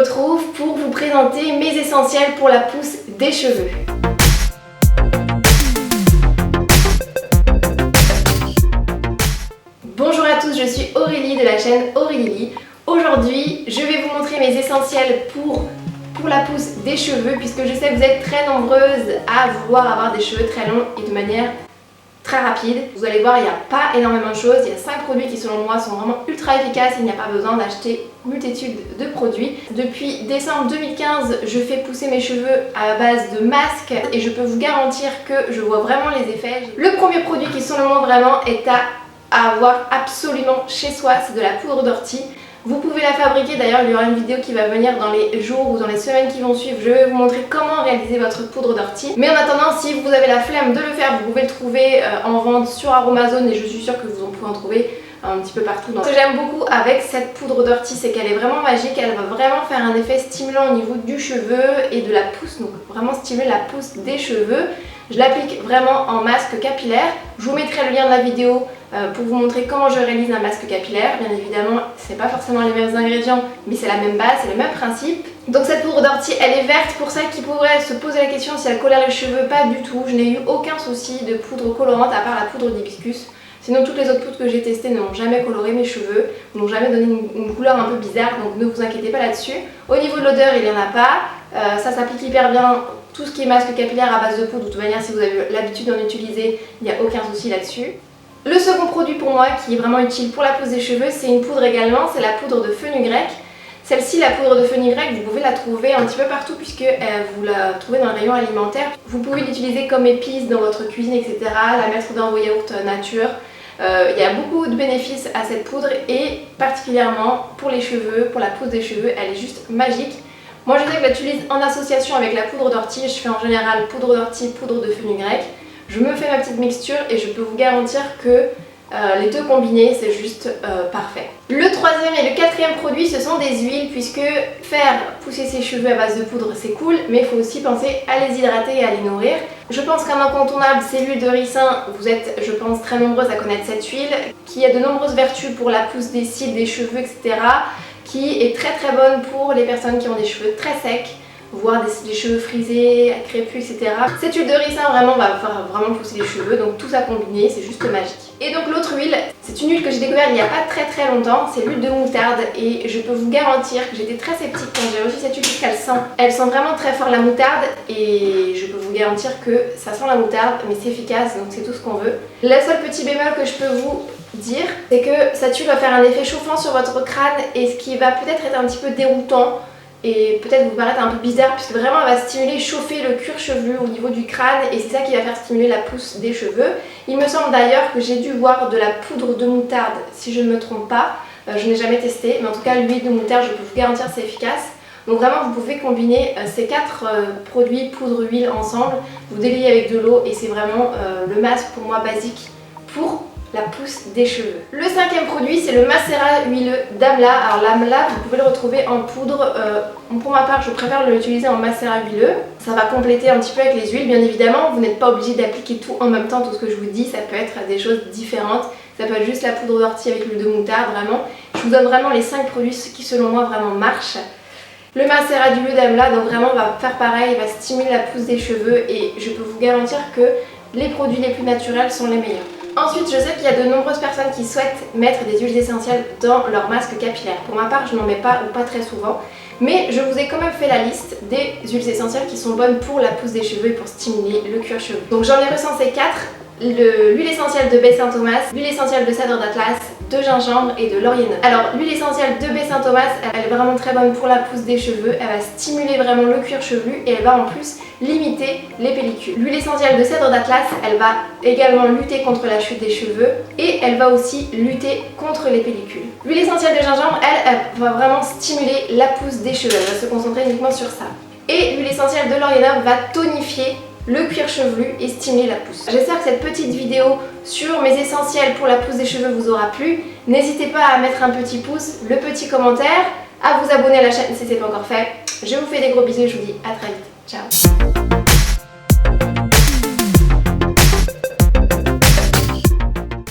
retrouve pour vous présenter mes essentiels pour la pousse des cheveux. Bonjour à tous, je suis Aurélie de la chaîne Aurélie. Aujourd'hui, je vais vous montrer mes essentiels pour la pousse des cheveux, puisque je sais que vous êtes très nombreuses à vouloir avoir des cheveux très longs et de manière très rapide. Vous allez voir, il n'y a pas énormément de choses. Il y a 5 produits qui selon moi sont vraiment ultra efficaces. Il n'y a pas besoin d'acheter multitude de produits. Depuis décembre 2015, je fais pousser mes cheveux à base de masques et je peux vous garantir que je vois vraiment les effets. Le premier produit qui selon moi vraiment est à avoir absolument chez soi, c'est de la poudre d'ortie. Vous pouvez la fabriquer, d'ailleurs il y aura une vidéo qui va venir dans les jours ou dans les semaines qui vont suivre. Je vais vous montrer comment réaliser votre poudre d'ortie. Mais en attendant, si vous avez la flemme de le faire, vous pouvez le trouver en vente sur Amazon et je suis sûre que vous en pouvez en trouver un petit peu partout. Ce que j'aime beaucoup avec cette poudre d'ortie, c'est qu'elle est vraiment magique. Elle va vraiment faire un effet stimulant au niveau du cheveu et de la pousse, donc vraiment stimuler la pousse des cheveux. Je l'applique vraiment en masque capillaire. Je vous mettrai le lien de la vidéo pour vous montrer comment je réalise un masque capillaire. Bien évidemment, c'est pas forcément les mêmes ingrédients, mais c'est la même base, c'est le même principe. Donc cette poudre d'ortie, elle est verte. Pour celles qui pourraient se poser la question si elle colore les cheveux, pas du tout. Je n'ai eu aucun souci de poudre colorante à part la poudre d'hibiscus. Sinon toutes les autres poudres que j'ai testées n'ont jamais coloré mes cheveux, n'ont jamais donné une couleur un peu bizarre, donc ne vous inquiétez pas là-dessus. Au niveau de l'odeur, il n'y en a pas. Ça s'applique hyper bien. Tout ce qui est masque capillaire à base de poudre, de toute manière si vous avez l'habitude d'en utiliser, il n'y a aucun souci là-dessus. Le second produit pour moi qui est vraiment utile pour la pousse des cheveux, c'est une poudre également, c'est la poudre de fenugrec. Celle-ci, la poudre de fenugrec, vous pouvez la trouver un petit peu partout puisque vous la trouvez dans le rayon alimentaire. Vous pouvez l'utiliser comme épice dans votre cuisine, etc. La mettre dans vos yaourts nature. Il y a beaucoup de bénéfices à cette poudre et particulièrement pour les cheveux, pour la pousse des cheveux, elle est juste magique. Moi je sais que je l'utilise en association avec la poudre d'ortie. Je fais en général poudre d'ortie, poudre de fenugrec. Je me fais ma petite mixture et je peux vous garantir que les deux combinés c'est juste parfait. Le troisième et le quatrième produit ce sont des huiles, puisque faire pousser ses cheveux à base de poudre c'est cool, mais il faut aussi penser à les hydrater et à les nourrir. Je pense qu'un incontournable c'est l'huile de ricin. Vous êtes je pense très nombreuses à connaître cette huile qui a de nombreuses vertus pour la pousse des cils, des cheveux, etc. Qui est très bonne pour les personnes qui ont des cheveux très secs, voire des cheveux frisés, crépus, etc. Cette huile de ricin vraiment va faire vraiment pousser les cheveux, donc tout ça combiné, c'est juste magique. Et donc l'autre huile, c'est une huile que j'ai découverte il n'y a pas très longtemps, c'est l'huile de moutarde et je peux vous garantir que j'étais très sceptique quand j'ai reçu cette huile puisqu'elle elle sent vraiment très fort la moutarde et je peux vous garantir que ça sent la moutarde mais c'est efficace, donc c'est tout ce qu'on veut. Le seul petit bémol que je peux vous dire, c'est que cette huile va faire un effet chauffant sur votre crâne et ce qui va peut-être être un petit peu déroutant et peut-être vous paraître un peu bizarre puisque vraiment elle va stimuler, chauffer le cuir chevelu au niveau du crâne et c'est ça qui va faire stimuler la pousse des cheveux. Il me semble d'ailleurs que j'ai dû voir de la poudre de moutarde si je ne me trompe pas, je n'ai jamais testé, mais en tout cas l'huile de moutarde je peux vous garantir c'est efficace. Donc vraiment vous pouvez combiner ces 4 produits poudre huile ensemble, vous délayez avec de l'eau et c'est vraiment le masque pour moi basique pour la pousse des cheveux. Le cinquième produit c'est le macérat huileux d'Amla. Alors l'Amla vous pouvez le retrouver en poudre, pour ma part je préfère l'utiliser en macérat huileux. Ça va compléter un petit peu avec les huiles bien évidemment, vous n'êtes pas obligé d'appliquer tout en même temps, tout ce que je vous dis ça peut être des choses différentes. Ça peut être juste la poudre d'ortie avec l'huile de moutarde vraiment. Je vous donne vraiment les 5 produits qui selon moi vraiment marchent. Le macérat d'huile d'Amla donc vraiment va faire pareil, va stimuler la pousse des cheveux et je peux vous garantir que les produits les plus naturels sont les meilleurs. Ensuite, je sais qu'il y a de nombreuses personnes qui souhaitent mettre des huiles essentielles dans leur masque capillaire. Pour ma part, je n'en mets pas ou pas très souvent. Mais je vous ai quand même fait la liste des huiles essentielles qui sont bonnes pour la pousse des cheveux et pour stimuler le cuir chevelu. Donc j'en ai recensé 4. L'huile essentielle de baie Saint-Thomas, l'huile essentielle de cèdre d'Atlas, de gingembre et de laurier noir. Alors l'huile essentielle de baie Saint-Thomas, elle est vraiment très bonne pour la pousse des cheveux, elle va stimuler vraiment le cuir chevelu et elle va en plus limiter les pellicules. L'huile essentielle de cèdre d'Atlas, elle va également lutter contre la chute des cheveux et elle va aussi lutter contre les pellicules. L'huile essentielle de gingembre, elle va vraiment stimuler la pousse des cheveux, elle va se concentrer uniquement sur ça. Et l'huile essentielle de laurier noir va tonifier le cuir chevelu et stimuler la pousse. J'espère que cette petite vidéo sur mes essentiels pour la pousse des cheveux vous aura plu. N'hésitez pas à mettre un petit pouce, le petit commentaire, à vous abonner à la chaîne si ce n'est pas encore fait. Je vous fais des gros bisous et je vous dis à très vite. Ciao.